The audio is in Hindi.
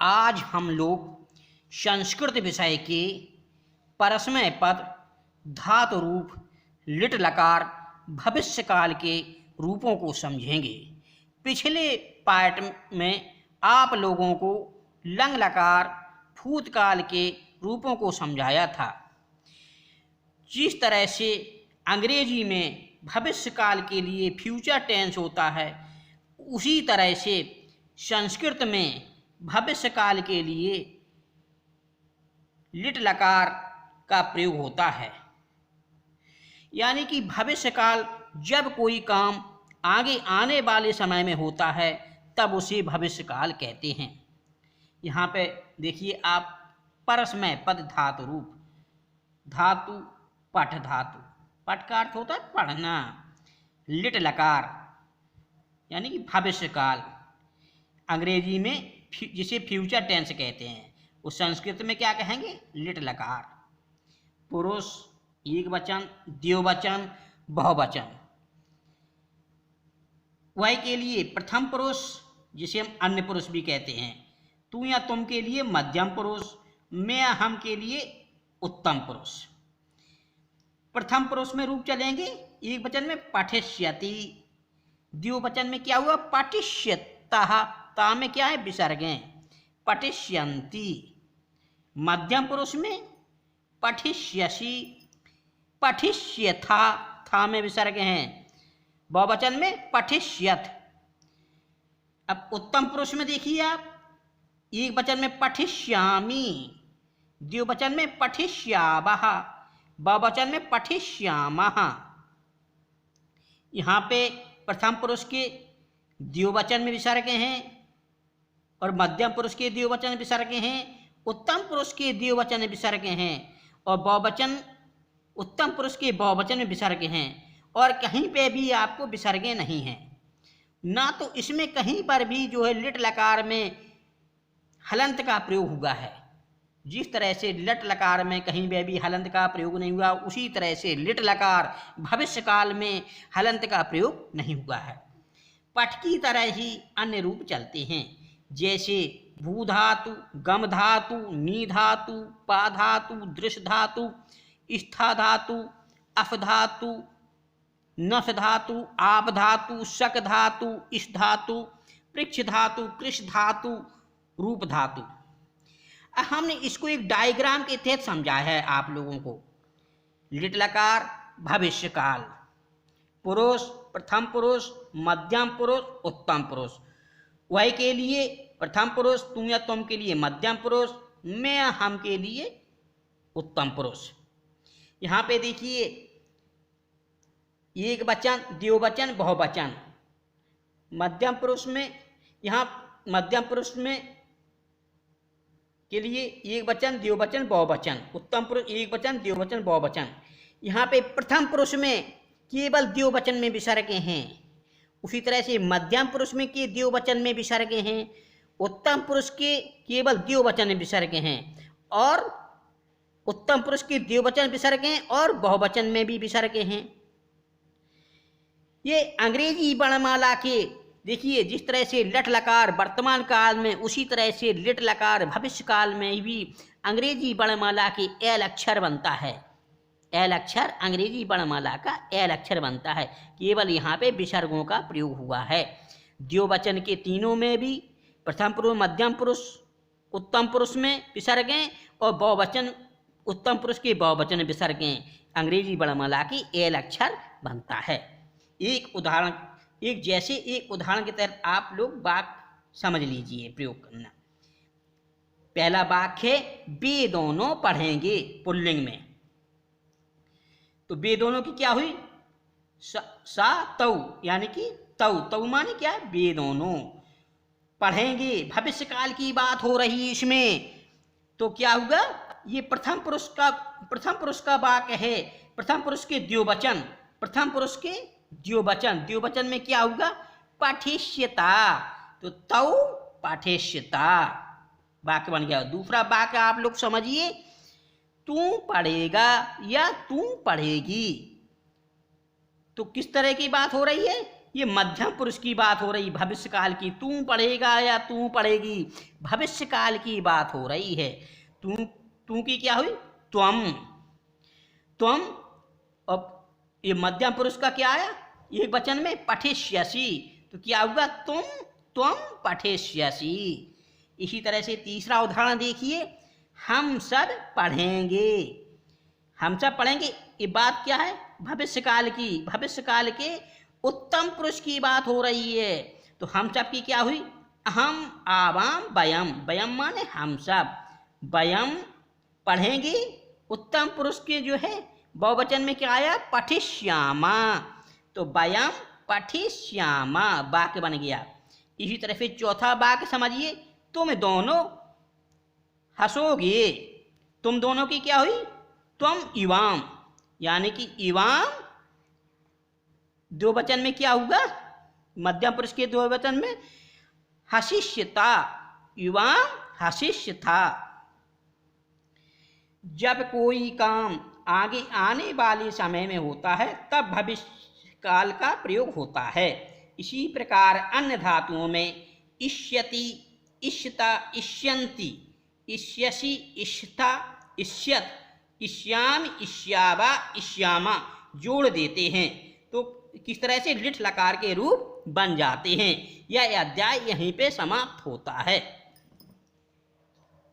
आज हम लोग संस्कृत विषय के परस्मय पद, धातु रूप, लिट लकार, भविष्यकाल के रूपों को समझेंगे। पिछले पार्ट में आप लोगों को लंग लकार, भूतकाल के रूपों को समझाया था। जिस तरह से अंग्रेजी में भविष्यकाल के लिए फ्यूचर टेंस होता है, उसी तरह से संस्कृत में भविष्यकाल के लिए लिट लकार का प्रयोग होता है। यानी कि भविष्यकाल जब कोई काम आगे आने वाले समय में होता है तब उसे भविष्यकाल कहते हैं। यहाँ पे देखिए आप, परस्मय पद धातु रूप, धातु पठ, धातु पठ का अर्थ होता है पढ़ना, लिट लकार यानी कि भविष्यकाल, अंग्रेजी में जिसे फ्यूचर टेंस कहते हैं, उस संस्कृत में क्या कहेंगे? लिट लकार। पुरुष, एक वचन, द्विवचन, बहुवचन। वह के लिए प्रथम पुरुष, जिसे हम अन्य पुरुष भी कहते हैं। तू या तुम के लिए मध्यम पुरुष, मैं हम के लिए उत्तम पुरुष। प्रथम पुरुष में रूप चलेंगे, एक वचन में पठिष्यति, द्विवचन में क्या हुआ? पठिष्यतः, ता में क्या है? विसर्गें, पठिष्यन्ति। मध्यम पुरुष में पठिष्यसि, पठिष्यथा, था में विसर्ग हैं। बहुवचन में पठिष्यथ। अब उत्तम पुरुष में देखिए आप, एक वचन में पठिष्यामि, द्विवचन में पठिष्यावः, बहुवचन में पठिष्यामः। यहाँ पे प्रथम पुरुष के द्विवचन में विसर्ग हैं और मध्यम पुरुष के द्विवचन विसर्ग हैं, उत्तम पुरुष के द्विवचन विसर्ग हैं और बहुवचन, उत्तम पुरुष के बहुवचन में विसर्ग हैं। और कहीं पे भी आपको विसर्गें नहीं हैं ना, तो इसमें कहीं पर भी जो है लिट लकार में हलंत का प्रयोग हुआ है। जिस तरह से लिट लकार में कहीं पे भी हलंत का प्रयोग नहीं हुआ, उसी तरह से लिट लकार भविष्यकाल में हलंत का प्रयोग नहीं हुआ है। पठ की तरह ही अन्य रूप चलते हैं, जैसे भू धातु, गम धातु, नी धातु, पा धातु, दृश धातु, स्था धातु, अफ धातु, नफ धातु, आप धातु, शक धातु, इस धातु, पृक्ष धातु, कृष धातु, रूप धातु। हमने इसको एक डायग्राम के तहत समझाया है आप लोगों को। लिट लकार भविष्यकाल, पुरुष, प्रथम पुरुष, मध्यम पुरुष, उत्तम पुरुष। वह के लिए प्रथम पुरुष, तुम या तुम के लिए मध्यम पुरुष, मैं या हम के लिए उत्तम पुरुष। यहाँ पे देखिए एक वचन, द्विवचन, बहुवचन। मध्यम पुरुष में, यहाँ मध्यम पुरुष में के लिए एक वचन, द्विवचन, बहुवचन। उत्तम पुरुष एक वचन, द्विवचन, बहुवचन। यहाँ पे प्रथम पुरुष में केवल द्विवचन में विसर्ग हैं, उसी तरह से मध्यम पुरुष में के द्विवचन में विसर्ग हैं, उत्तम पुरुष के केवल द्विवचन में विसर्ग हैं, और उत्तम पुरुष के द्विवचन विसर्ग हैं और बहुवचन में भी विसर्ग हैं। ये अंग्रेजी वर्णमाला के देखिए, जिस तरह से लट लकार वर्तमान काल में, उसी तरह से लिट लकार भविष्य काल में भी अंग्रेजी वर्णमाला के एल अक्षर बनता है। एल अक्षर अंग्रेजी वर्णमाला का एल अक्षर बनता है, केवल यहाँ पे विसर्गों का प्रयोग हुआ है। द्विवचन के तीनों में भी प्रथम पुरुष, मध्यम पुरुष, उत्तम पुरुष में विसर्गें और बहुवचन, उत्तम पुरुष के बहुवचन विसर्गें अंग्रेजी वर्णमाला की एल अक्षर बनता है। एक उदाहरण के तहत आप लोग वाक्य समझ लीजिए, प्रयोग करना। पहला वाक्य है वे दोनों पढ़ेंगे, पुल्लिंग में। तो वे दोनों की क्या हुई? सा तौ, यानी कि तौ, तौ माने क्या? वे दोनों पढ़ेंगे। भविष्यकाल की बात हो रही है इसमें, तो क्या होगा? ये प्रथम पुरुष का वाक्य है। प्रथम पुरुष के द्विवचन, प्रथम पुरुष के द्विवचन, द्विवचन में क्या होगा? पठिष्यता, तो तौ पठिष्यता वाक्य बन गया। दूसरा वाक्य आप लोग समझिए, तू पढ़ेगा या तू पढ़ेगी। तो किस तरह की बात हो रही है? ये मध्यम पुरुष की बात हो रही, भविष्य काल की। तू पढ़ेगा या तू पढ़ेगी, भविष्य काल की बात हो रही है। तू की क्या हुई? त्वम। त्वम, और ये मध्यम पुरुष का क्या आया एक वचन में? पठिष्यसि। तो क्या होगा? त्वम पठिष्यसि। इसी तरह से तीसरा उदाहरण देखिए, हम सब पढ़ेंगे। हम सब पढ़ेंगे, ये बात क्या है? भविष्य काल की। भविष्य काल के उत्तम पुरुष की बात हो रही है। तो हम सब की क्या हुई? अहम आवाम वयम। वयम माने हम सब। वयम पढ़ेंगे। उत्तम पुरुष के जो है बहुवचन में क्या आया? पठिष्यामा। तो वयम पठिष्यामा वाक्य बन गया। इसी तरह से चौथा वाक्य समझिए, तुम दोनों हंसोगे। तुम दोनों की क्या हुई? त्वम इवाम, यानी कि इवाम दो वचन में क्या होगा? मध्यम पुरुष के दो वचन में हशिष्यता। इवाम हशिष्यता। जब कोई काम आगे आने वाले समय में होता है तब भविष्य काल का प्रयोग होता है। इसी प्रकार अन्य धातुओं में इष्यति, इष्यता, इष्यन्ति, इष्यसि, इष्यता, इष्यत, इष्यामि, इष्यावा, इष्यामा जोड़ देते हैं तो किस तरह से लिट लकार के रूप बन जाते हैं। यह अध्याय यहीं पे समाप्त होता है।